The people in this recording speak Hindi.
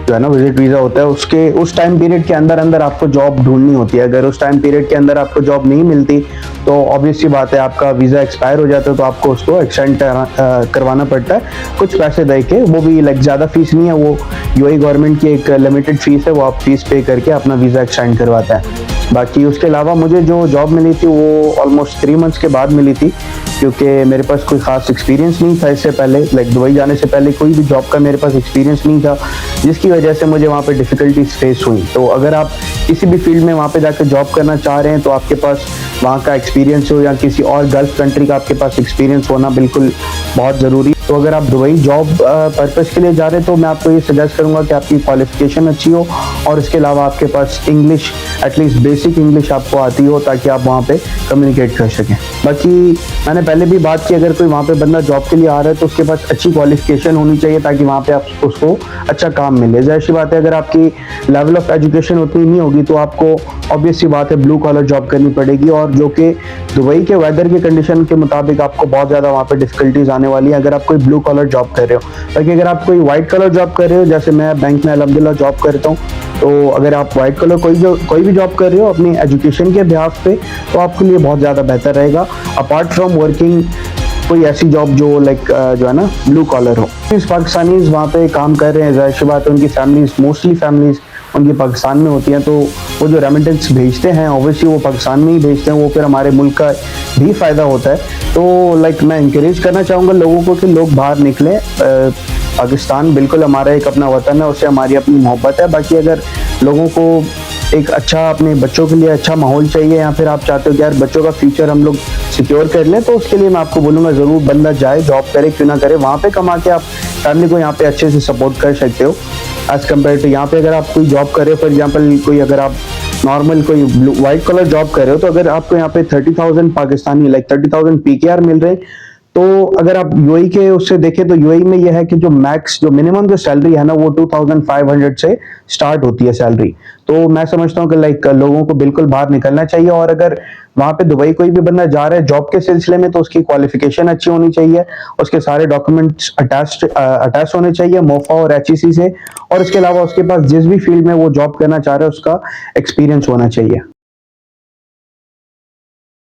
जो है ना विजिट वीज़ा होता है। उसके उस टाइम पीरियड के अंदर अंदर आपको जॉब ढूंढनी होती है। अगर उस टाइम पीरियड के अंदर आपको जॉब नहीं मिलती तो ऑब्वियस सी बात है, आपका वीज़ा एक्सपायर हो जाता है, तो आपको उसको एक्सटेंड करवाना पड़ता है कुछ पैसे दे के। वो भी लाइक ज़्यादा फीस नहीं है, वो यूएई गवर्नमेंट की एक लिमिटेड फीस है, वो आप फीस पे करके अपना वीज़ा एक्सटेंड करवाता है। बाकी उसके अलावा मुझे जो जॉब मिली थी वो ऑलमोस्ट 3 मंथ्स के बाद मिली थी, क्योंकि मेरे पास कोई ख़ास एक्सपीरियंस नहीं था इससे पहले। लाइक दुबई जाने से पहले कोई भी जॉब का मेरे पास एक्सपीरियंस नहीं था, जिसकी वजह से मुझे वहाँ पे डिफ़िकल्टीज फेस हुई। तो अगर आप किसी भी फील्ड में वहाँ पे जाकर जॉब करना चाह रहे हैं तो आपके पास वहाँ का एक्सपीरियंस हो, या किसी और गल्फ कंट्री का आपके पास एक्सपीरियंस होना बिल्कुल बहुत ज़रूरी है। तो अगर आप दुबई जॉब पर्पज़ के लिए जा रहे हैं तो मैं आपको ये सजेस्ट करूँगा कि आपकी क्वालिफिकेशन अच्छी हो, और इसके अलावा आपके पास इंग्लिश, एटलीस्ट बेसिक इंग्लिश आपको आती हो, ताकि आप वहाँ पे कम्युनिकेट कर सकें। बाकी मैंने पहले भी बात की, अगर कोई वहाँ पे बंदा जॉब के लिए आ रहा है तो उसके पास अच्छी क्वालिफिकेशन होनी चाहिए, ताकि वहाँ पे आप उसको अच्छा काम मिले। ज़ाहिर सी बात है, अगर आपकी लेवल ऑफ एजुकेशन उतनी नहीं होगी तो आपको ऑब्वियस सी बात है ब्लू कॉलर जॉब करनी पड़ेगी, और जो कि दुबई के वेदर के कंडीशन के मुताबिक आपको बहुत ज़्यादा वहाँ पे डिफ़िकल्टीज आने वाली है अगर आप कोई ब्लू कॉलर जॉब कर रहे हो। ताकि अगर आप कोई वाइट कलर जॉब कर रहे हो, जैसे मैं बैंक में अल्हम्दुलिल्लाह जॉब करता हूँ, तो अगर आप वाइट कलर कोई भी जॉब कर रहे हो अपनी एजुकेशन के बिहाफ पे, तो आपके लिए बहुत ज़्यादा बेहतर रहेगा, अपार्ट फ्रॉम वर्किंग कोई ऐसी जॉब जो लाइक जो है ना ब्लू कॉलर हो। इस पाकिस्तानीज वहाँ पे काम कर रहे हैं, ज़ाहिर सी बात है उनकी फैमिलीज, मोस्टली फैमिलीज उनकी पाकिस्तान में होती हैं, तो वो जो रेमिटेंस भेजते हैं ऑब्वियसली वो पाकिस्तान में ही भेजते हैं, वो फिर हमारे मुल्क का भी फ़ायदा होता है। तो लाइक मैं इंकरेज करना चाहूँगा लोगों को कि लोग बाहर निकलें। पाकिस्तान बिल्कुल हमारा एक अपना वतन है, उससे हमारी अपनी मोहब्बत है। बाकी अगर लोगों को एक अच्छा, अपने बच्चों के लिए अच्छा माहौल चाहिए, या फिर आप चाहते हो कि यार बच्चों का फ्यूचर हम लोग सिक्योर कर लें, तो उसके लिए मैं आपको बोलूँगा ज़रूर बंदा जाए, जॉब करे, क्यों ना करे। वहाँ पे कमा के आप फैमिली को यहाँ पे अच्छे से सपोर्ट कर सकते हो एज़ कम्पेयर टू यहाँ पे अगर आप कोई जॉब कर रहे हो। फॉर एग्जाम्पल कोई अगर आप नॉर्मल कोई वाइट कलर जॉब कर रहे हो, तो अगर आपको यहाँ पे 30,000 पाकिस्तानी लाइक 30,000 PKR मिल रहे हैं, तो अगर आप यूएई के उससे देखें तो यूएई में यह है कि जो मैक्स, जो मिनिमम जो सैलरी है ना, वो 2,500 से स्टार्ट होती है सैलरी। तो मैं समझता हूँ कि लाइक लोगों को बिल्कुल बाहर निकलना चाहिए, और अगर वहाँ पे दुबई कोई भी बंदा जा रहा है जॉब के सिलसिले में, तो उसकी क्वालिफिकेशन अच्छी होनी चाहिए, उसके सारे डॉक्यूमेंट्स अटैच होने चाहिए मोफा और HEC से, और इसके अलावा उसके पास जिस भी फील्ड में वो जॉब करना चाह रहा है उसका एक्सपीरियंस होना चाहिए।